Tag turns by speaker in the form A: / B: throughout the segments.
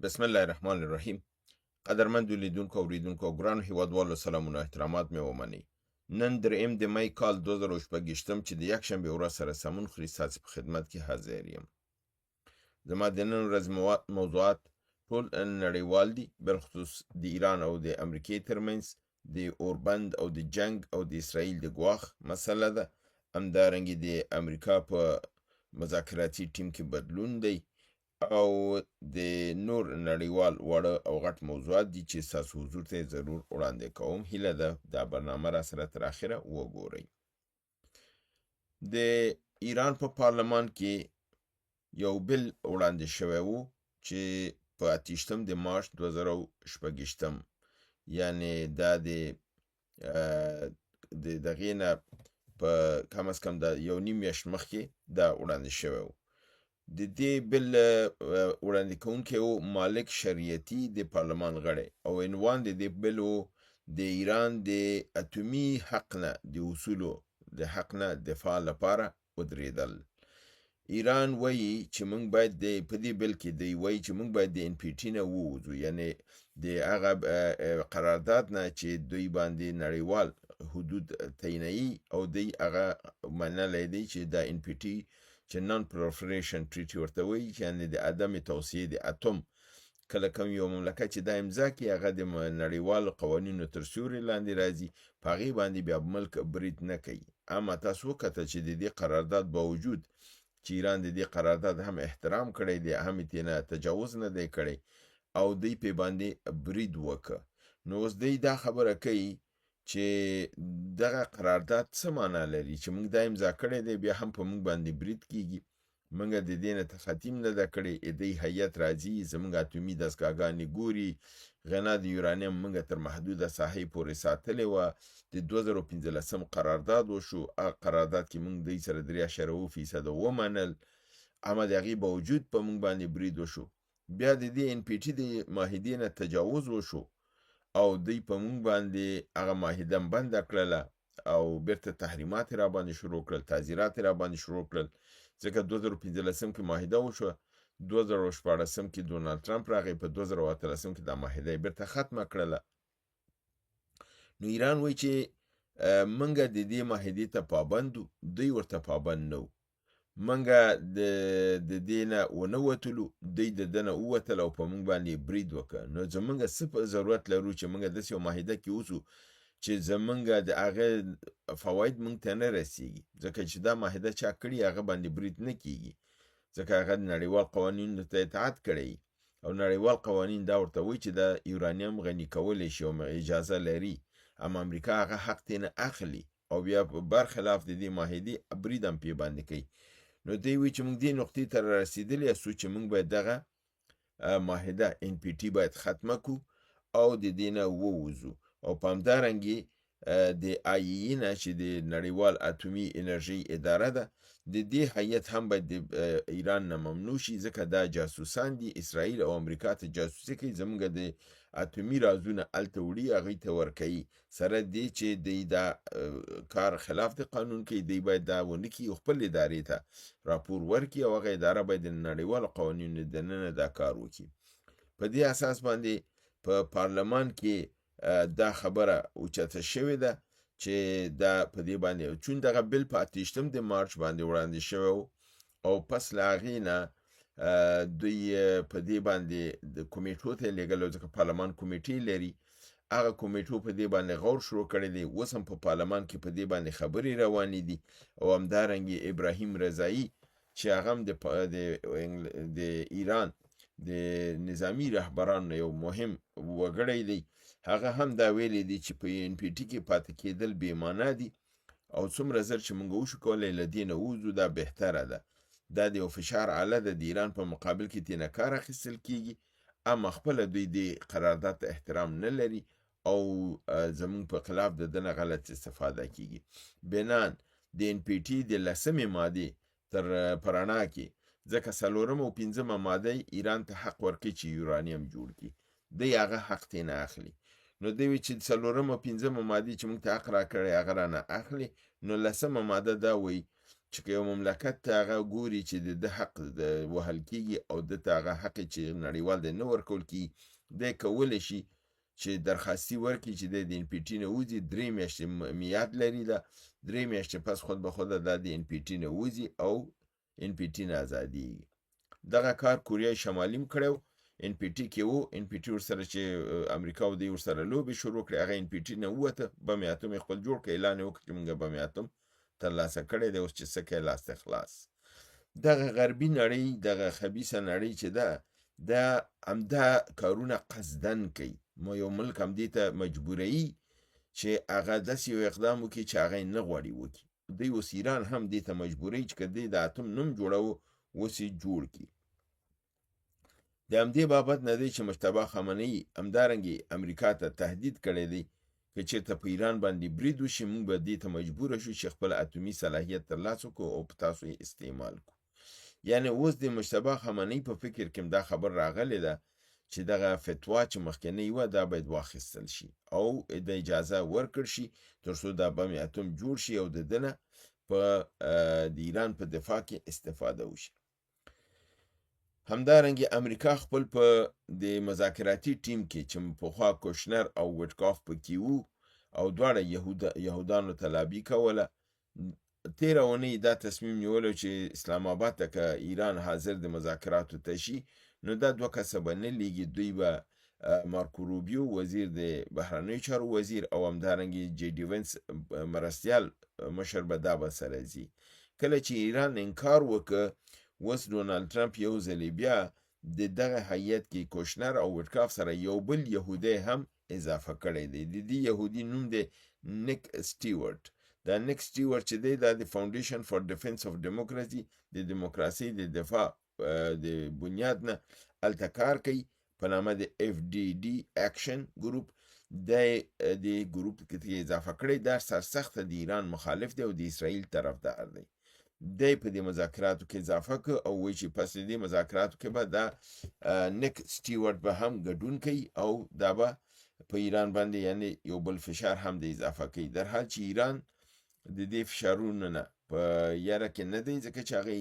A: بسم الله الرحمن الرحیم. قدرمنو لیدونکو او اوریدونکو ګرانو هیوادوالو سلامونه او احترامات مې ومنئ. نن دریم د می کال 2026 چې د یکشنبې ورځ سره سمون خوري ستاسې په خدمت کې حاضر یم. زما د نن ورځ موضوعات ټول نړیوال دي، بالخصوص د ایران او د امریکې ترمنځ د اوربند او د جنگ او د اسرائیل د ګواښ مسله ده. همدارنګې د امریکا په مذاکراتي ټیم کې بدلون دی او د نور نړیوال واړه او غټ موضوعات دي چې ستاسو حضور ته ضرور وړاندې کوم. هیله ده دا برنامه را سره تر اخره وګورئ. د ایران په پارلمان کې یو بل وړاندې شوی و چې په 28 د مارچ 2026 یعنی دا د دغې نه په کم از کم د یو نیم میاشت مخکې دا وړاندې شوی و. د دې بل وړاندې کوونکی و مالک شریعتي د پارلمان غړی او عنوان د دې بل و د ایران د اتومي حق نه د اصولو د حق نه دفاع لپاره ودرېدل. ایران وایي چې موږ باید په دې بل کې دی وایي چې موږ باید د ان پی ټي نه ووځو، یعنی د هغه قرارداد نه چې دوی باندې نړیوال حدود تعینوي او دوی هغه منلی دی چې دا ان پی ټي چې نان پروفریشن ټریټي ورته وایي، یعنی د عدم توسعې د اتوم کله کوم یو مملکت چې دا امضا کړي هغه د نړیوالو قوانینو تر سیوري لاندې راځي، په هغې باندې بیا ملک برید نه کوي. اما تاسو وکتل چې د دې قرارداد باوجود چې ایران د دې قرارداد هم احترام کړی دی، هم یې نه تجاوز نه دی کړی او دوی پې باندې برید وکړه. نو اوس دوی دا خبره کوي چې دغه قرارداد څه معنا لري چې موږ دا امضا کړی دی بیا هم په موږ باندې برید کیږي. موږ د دې نه ختم نه ده کړی. دې هیئت راځي زموږ اتومي دستګاهګانې ګوري، غنا د یورانیم موږ تر محدوده ساحې پورې ساتلې وه. د 2015 قرارداد وشو، هغه قرارداد کې موږ دوی سره 3.7% ومنل، اما د هغې باوجود په موږ باندې برید وشو. بیا د دې ان پی ټي د معاهدې نه تجاوز وشو او دوی په موږ باندې هغه معاهده بنده کړله او بیرته تحریمات را باندې شروع کړل، تعزیرات را باندې شروع کړل، ځکه 2015 کې معاهده وشوه، 2014 کې ډونالد ټرمپ راغی، په 2013 کې دا معاهده بیرته ختمه کړله. نو ایران وایي چې موږ د دې معاهدې ته پابند وو، دوی ورته پابند نه وو. موږ د دې نه ونه وتلو، دوی د ده نه ووتل او په موږ باندې برید وکړه. نو زموږ څه ضرورت لرو چې موږ داسې یو معاهده کې اوسو چې زمونږ د هغه فواید مونږ ته نه رسیږي، ځکه چې دا معاهده چا کړي هغه باندې برید نه کیږي، ځکه هغه نړیوال قوانینو ته اطاعت کړی او نړیوال قوانین دا ورته وایي چې دا یورانیم غني کولی شي او اجازه لري، اما امریکا هغه حق ته نه اخلي او بیا برخلاف د دې معاهدې برید هم پې باندې کوي. نو دوی وایي چې مونږ دې نقطې ته رسېدلي یاستو چې مونږ باید دغه معاهده ان پی ټي باید ختمه کړو او د دې نه ووځو. او په همدارنګې د آی ای نه چې د نړیوال اتومي انرژي اداره ده، د دې هیئت هم باید د ایران نه ممنوع شي، ځکه دا جاسوسان دي، اسرائیل او امریکا ته جاسوسي کوي، زموږ د اتومي رازونه هلته وړي هغوی ته ورکوي، سره دې چې دوی دا کار خلاف د قانون کوي، دوی باید دا ونه کړي، خپل ادارې ته راپور ورکړي او هغه اداره باید د نړیوالو قوانینو دننه دا کار وکړي. په دې اساس باندې په پارلمان کې دا خبره اوچته شوې ده چې دا په دې باندې چون دغه بل په 28 د مارچ باندې وړاندې شوی او پس له هغې نه دوی په دې باندې د کمیټو ته لېږلی، ځکه پارلمان کمیټې لري، هغه کمیټو په دې باندې غور شروع کړی دی. اوس هم په پارلمان کې په دې باندې خبرې روانې دي او همدارنګې ابراهیم رضایي چې هغه هم د ایران د نظامی رهبرانو یو مهم وګړی دی، هغه هم دا ویلی دی چې په ان پی ټي کې پاتې کېدل بې معنا دي او څومره زر چې موږ وشو کولی له دې نه ووځو دا بهتره ده. دا د یو فشار آله ده، د ایران په مقابل کې ترې نه کار اخیستل کېږي، اما خپله دوی د قرارداد ته احترام نه لري او زموږ په خلاف د ده نه غلط استفاده کېږي. بنان د ان پی ټي د 10مې مادې تر په رڼا کې، ځکه 4 او 5 ماده ایران ته حق ورکوي چې یورانیم جوړ کړي، دی هغه حق ترې نه اخلي. نو دوی وایي چې 4 او 5 مادې چې موږ ته حق راکړی هغه رانه اخلي. نو 10مه ماده دا وایي چې یو مملکت ته هغه ګوري چې د حق د وهل کیږي او د هغه حق چې نړیوال د نه ورکول کی د کولای شي چې درخواستي ورکړي چې د ان پی ټي نه وځي 3 میاشتې میعاد لري دا 3 میاشتې پس خود به خود د ان پی ټي نه وځي او ان پی ټي نه ازادي دغه کار کوریا شمالي کړو ان پی ټي کې وو ان پی ټي ورسره چې امریکا او د ورسره لوبي شروع کړي هغه ان پی ټي نه وته بم اتم خپل جوړ کړي اعلان وکړ چې موږ بم اتم ترلاسه کړی دی اوس چې سکه لاس خلاص دغه غربي نړۍ دغه خبيثه نړۍ چې دا همدا کارونه قصدن کوي مو یو ملک هم دې ته مجبوري چې هغه داسې یو اقدام وکړي چې هغه نه غواړي وکړي دوی اوس ایران هم دې ته مجبوري چې کدی د اتم نوم جوړو وسی جوړ کی د همدې بابت نه دی چې مجتبی خامنه‌ای همدارنګي امریکا ته تهدید کړی دی که چېرته په ایران باندې برید وشي موږ به دې ته مجبور شو چې خپل اتومي صلاحیت ترلاسه کړو او په تاسو یې استعمال کړو یعنی اوس د مجتبی خامنه‌ای په فکر کې دا خبر راغلی ده چې دغه فتوا چې مخکنی و دا باید واخیستل شي او د اجازه ورکړ شي ترڅو دا بم اتم جوړ شي او د دنه په د ایران په دفاع کې استفاده وشي همدارنګه امریکا خپل په د مذاکراتي ټیم کې چې په خوا کوشنر او وټکاف پکې وو او دواړه يهودانو تلابي کوله 13 اونۍ دا تصمیم نیولو چې اسلام آباد ته ایران حاضر د مذاکراتو ته شي نو دا دوه کسبه نه لیږي دوی به مارکو روبیو وزیر د بهرنیو چارو وزیر او همدارنګه جی ډي وینس مرستیال مشر به دا به سره ځي کله چې ایران انکار وکړ وس ډونالد ټرمپ یو ځلې بیا د دغه هیئت کې کوشنر او وټکاف سره یو بل يهودي هم اضافه کړی دی د دې يهودي نوم دی نیک سټیوارت دا نیک سټیوارت چې دی د فاونډیشن فار ډیفنس اف ډیموکراسي د دیموکراسي د دفاع د بنیاد نه التکار کوي په نامه د اف ډي ډي اکشن ګروپ د ګروپ کې اضافه کړی دا سرسخت د ایران مخالف دی او د اسرائیل طرفدار دی دی په دې مذاکراتو کې اضافه کړ او وایي چې پس دې مذاکراتو کې به دا نیک سټیوارت به هم ګډون کوي او دا به په ایران باندې یعنی یو بل فشار هم د اضافه کوي در حال چې ایران د دې فشارونو نه په یاره کې نه دی ځکه چې هغه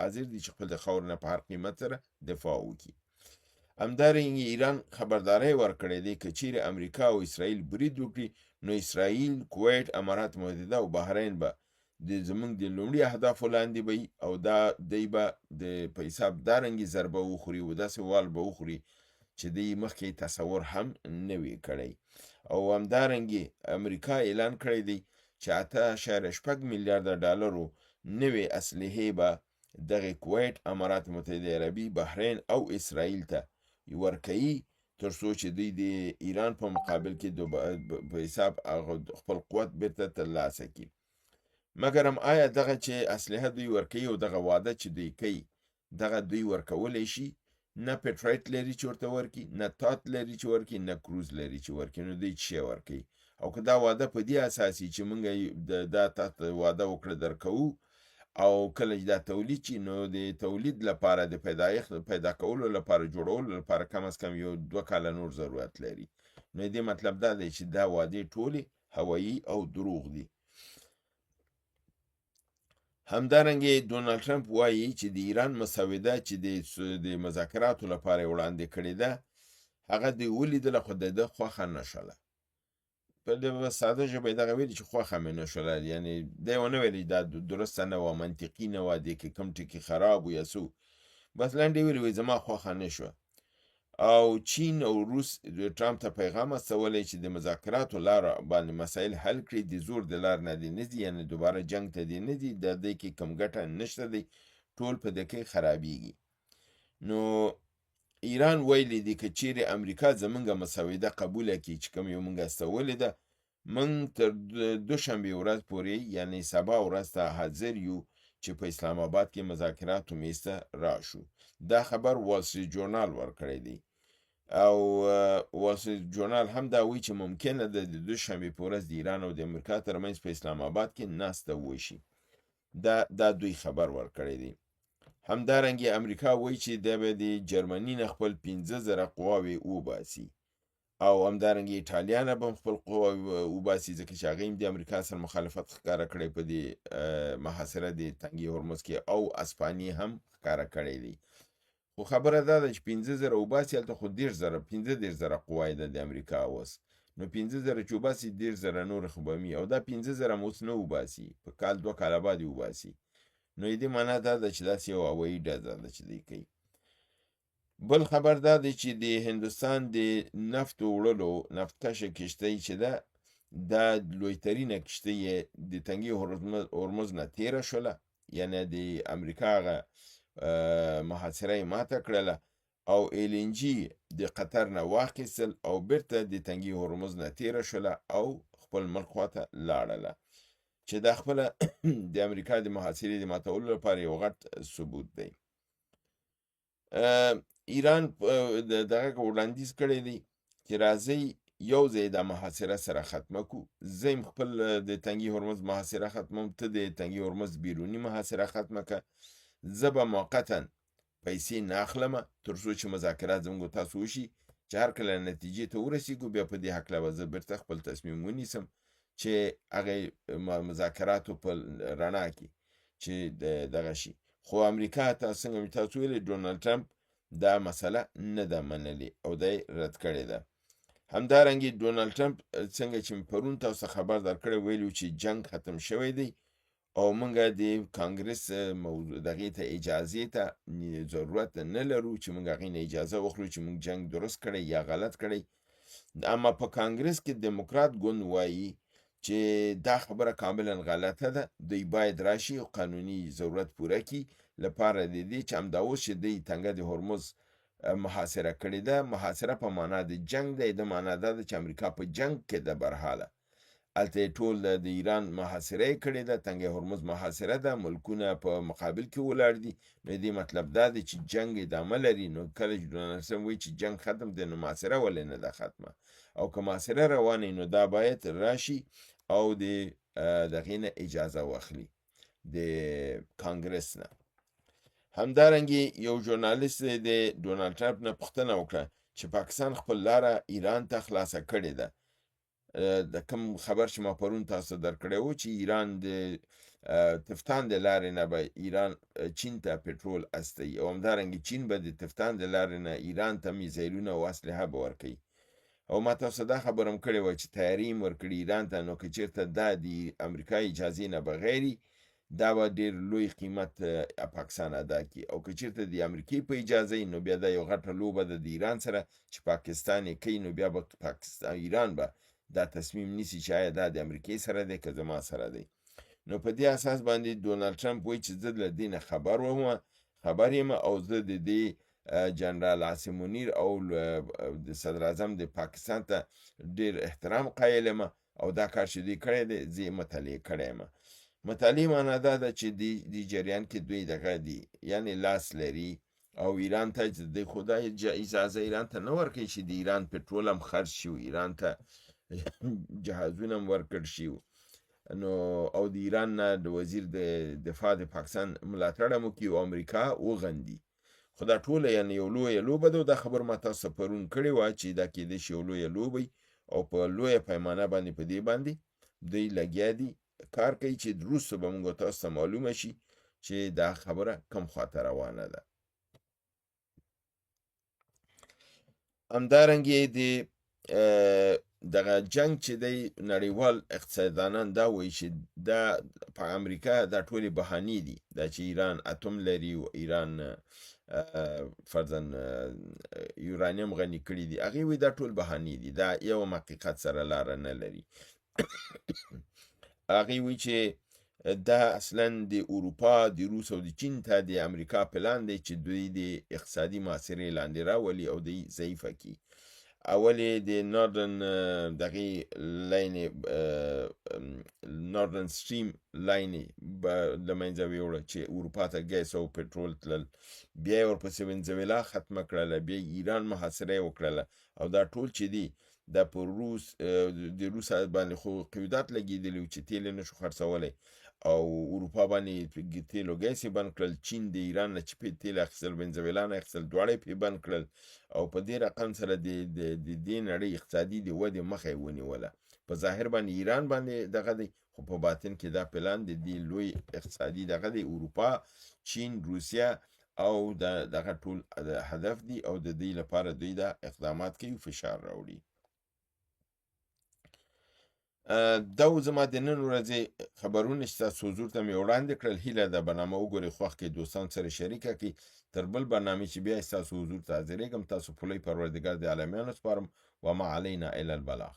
A: حاضر دي چې خپل د خاور نه په هر قیمت سره دفاع وکړي همدارنګه ایران خبرداري ورکړې دی چې چیرې امریکا او اسرائیل برید وکړي نو اسرائیل کویت امارات متحده او بحرین به د زمونږ د لومړي اهدافو لاندې به او دا دی به د په حساب دارنګي ضربه وخوري او داسې وال به وخوري چې د مخکې تصور هم نه وی کړی او همدارنګي امریکا اعلان کړی دی چې 8.6 میلیارډ ډالرو نوې اسلحې به دغه کویت امارات متحده عربي بحرین او اسرائیل ته ورکوي ترڅو چې دوی د ایران په مقابل کې په حساب خپل قوت بیرته ترلاسه کړي مګر هم آیا دغه چې اسلحه دوی ورکوي او دغه وعده چې دوی کوي دغه دوی ورکولی شي نه پټرایټ لري چې ورته ورکړي نه تات لري چې ورکړي نه کروز لري چې ورکړي نو دوی څه ورکوي او که دا وعده په دې اساسي چې موږ دا تات وعده وکړه درکوو او کله چې دا تولید شي نو د تولید لپاره د پیدا کولو لپاره جوړولو لپاره کم از کم یو 2 کاله نور ضرورت لري نو دې مطلب دا دی چې دا وعده ټولې هوایی او دروغ دي همدارنګه ډونالد ټرمپ وایي چې د ایران مسوده چې د مذاکراتو لپاره وړاندې کړې ده هغه د ولیدله خو د خوخه نشله په دې ساده ژبه دغه ویل چې خوخه مې نشله یعنی دا ونه ویل دا درست نه و منطقي نه و د کې کم ټکی خراب و یسو بس لاندې ویل زما خوخه نشو او چین او روس ټرمپ ته پیغام استولی چې د مذاکراتو لار باندې مسایل حل کړي د زور د لار نه دي نه دي یعنی دوباره جنگ ته دي نه دي د دې کې کم ګټه نشته دی ټول په دې کې خرابېږي نو ایران ویلي دي چې چیرې امریکا زمونږه مسوده قبول کړي چې کوم یو مونږ استولې ده مونږ تر دوشنبه ورځ پورې یعنی سبا ورځ ته حاضر یو چې په اسلام آباد کې مذاکراتو میسته راشو دا خبر وال ستریټ جورنال ورکړی دی او وال ستریټ جورنال هم دا وایي چې ممکنه ده د دوشنبه په ورځ د ایران او د امریکا ترمنځ په اسلام آباد کې ناسته وشي دا دوی خبر ورکړی دی همدارنګه امریکا وایي چې د جرمني نه خپل 15000 قواوې وباسي او همدارنګه ایټالیا نه به هم خپل قوه وباسي، ځکه چې هغه هم د امریکا سره مخالفت ښکاره کړی په دې محاصره د تنګي هرمز کې، او اسپانیې هم ښکاره کړی دی. خو خبره دا ده چې 15,000 وباسي، هلته خو 15,000 قواې ده د امریکا اوس، نو 15,000 چې وباسي 10,000 نور خو به وي، او دا 15,000 هم اوس نه وباسي، په کال 2 کاله بعد یې وباسي. نو د دې معنا دا ده چې داسې یو هوایي ډزه ده چې دی کوي. بل خبر دا دی چې د هندوستان د نفتو وړلو نفتکشه کشتۍ چې ده، دا لویترینه کشتۍ یې د تنګي هرمز نه تیره شوله، یعنی د امریکا هغه محاصره یې ماته کړله، او LNG د قطر نه واخیستل او بیرته د تنګي هرمز نه تیره شوله او خپل ملک خواته لاړله، چې دا خپله د امریکا د محاصرې د ماتولو لپاره یو غټ ثبوت دی. ایران دغه وړاندیز کړی دی چې راځئ یو ځای دا محاصره سره ختمه کو، زه خپل د تنګي هرمز محاصره ختموم، ته د تنګي هرمز بیرونی محاصره ختمه که، زه به موقتا پیسې نه اخلمه تر څو چې مذاکرات زموږ تاسو وشي، چې هر کله نتیجې ته ورسیږو بیا په دې هکله به زه بیرته خپل تصمیم ونیسم چې هغې مذاکراتو په رڼا کې چې دغه شي. خو امریکا ته څنګه مې تاسو ویلې ډونالډ ټرمپ دا مسله نه ده منلې او دی رد کړې ده. همدارنګې ډونالډ ټرمپ څنګه چې پرون تاسو خبر درکړی ویلو چې جنگ ختم شوی دی او مونږه د کانګرس دغې ته اجازې ته ضرورت نه لرو چې مونږ هغې نه اجازه واخلو چې مونږ جنگ درست کړی یا غلط کړی. اما په کانګرس کې دموکرات ګوند وایي چې دا خبره کاملا غلطه ده، دوی باید راشي او قانوني ضرورت پوره کړي لپاره د دې چې همدا اوس چې دوی تنګه د هرمز محاصره کړې ده، محاصره په معنا د جنگ دی، د معنا دا ده چې امریکا په جنگ کې ده برحاله. هلته ټول د ایران محاصره یې کړې ده، تنګه هرمز محاصره ده، ملکونه په مقابل کې ولاړ دي، نو دې مطلب دا دی چې جنگ ادامه لري. نو کله چې ډونالډ ټرمپ وایي چې جنگ ختم دی، نو محاصره ولې نه ده ختمه؟ او که محاصره روانه نو دا باید راشي او د دغې نه اجازه واخلي د کانګرس نه. همدارنګې یو ژورنالیست د ډونالډ ټرمپ نه پوښتنه وکړه چې پاکستان خپل لاره ایران ته خلاصه کړې ده. د کوم خبر چې ما پرون تاسو درکړی و چې ایران د تفتان د لارې نه به ایران چین ته پټرول استوي، او همدارنګې چین به د تفتان د لارې نه ایران ته میزایلونه او اسلحه به ورکوي. او ما تاسو دا خبر هم کړی وه چې تیاري هم ورکړي ایران ته، نو که چېرته دا د امریکا اجازې نه بغیري دا به ډېر لوی قیمت پاکستان ادا کړي، او که چېرته د امریکې په اجازه نو بیا دا یو غټه لوبه ده د ایران سره چې پاکستان یې کوي، نو بیا به ایران به دا تصمیم نیسي چې آیا دا د امریکې سره دی که زما سره دی. نو په دې اساس باندې ډونالډ ټرمپ وایي چې زه له دې نه خبر یم، او زه د دې جنرال عاصم منیر او د صدر اعظم د پاکستان ته ډېر احترام قایل یم، او دا کار چې دوی کړی دی زه یې مطالعه کړی یم. مطالعه معنا دا ده چې د جریان کې دوی دغه دي، یعنی لاس لري، او ایران ته د خدای اجازه ایران ته نه ورکوي چې د ایران پټرول هم خرڅ شي، ایران ته جهازونه هم ورکړ شي، نو او د ایران نه د وزیر د دفاع د پاکستان ملاتړ هم وکړي او امریکا وغندي. خو دا ټوله یعنې یو لویه لوبه ده، دا خبر ما تاسو پرون کړې وه چې دا کېدای شي یو لویه لوبه وي، او په لویه پیمانه باندې په دې باندې دوی لګیا دي کار کوي چې وروسته به موږ تاسو ته معلومه شي چې دا خبره کوم خواته روانه ده. همدارنګې د دغه جنگ چې دی نړیوال اقتصاددانان دا وایي چې دا په امریکا دا ټولې بهانې دي، دا چې ایران اتم لري او ایران فرضاً یورانیم غني کړي دي، هغې وایي دا ټول بهانې دي، دا یو حقیقت سره لاره نه لري. هغې وایي چې دا اصلا د اروپا د روس او د چین ته د امریکا پلان دی چې دوی د اقتصادي محاصرې لاندې راولي او دوی ضعیفه کړي. اولې د دغې لاینې ناردن سټریم لاینې له منځه ویوړه چې اروپا ته ګیس او پټرول تلل، بیا یې ورپسې ونزویلا ختمه کړله، بیا ایران محاصره یې وکړله، او دا ټول چې دي دا په د روس باندې خو قیودات لګېدلي و چې تیل یې نشو خرڅولی، او اروپا باندې تیل او ګیس بند کړل. چین د ایران نه چې تیل اخیستل، ونزویلا نه اخیستل، دواړه یې بند کړل او په دې رقم سره د دې نړۍ اقتصادي د ودې مخه یې ونیوله. په ظاهر باندې ایران باندې دغه دی، خو په باطن کې دا پلان د دې لوی اقتصادي دغه دی اروپا، چین، روسیه او دغه ټول هدف دی او د دې لپاره دوی دا اقدامات کوي، فشار راوړي. دا زما د نن ورځې خبرونه چې تاسو حضور ته مې وړاندې کړل. هیله ده برنامه وګورئ، خوښ کړئ، دوستان سره شریکه کړئ. تر بل برنامې چې بیا ستاسو حضور ته حاضرېږم، تاسو پولۍ پروردګار د عالمیانو سپارم. وما علینا الا البلاغ.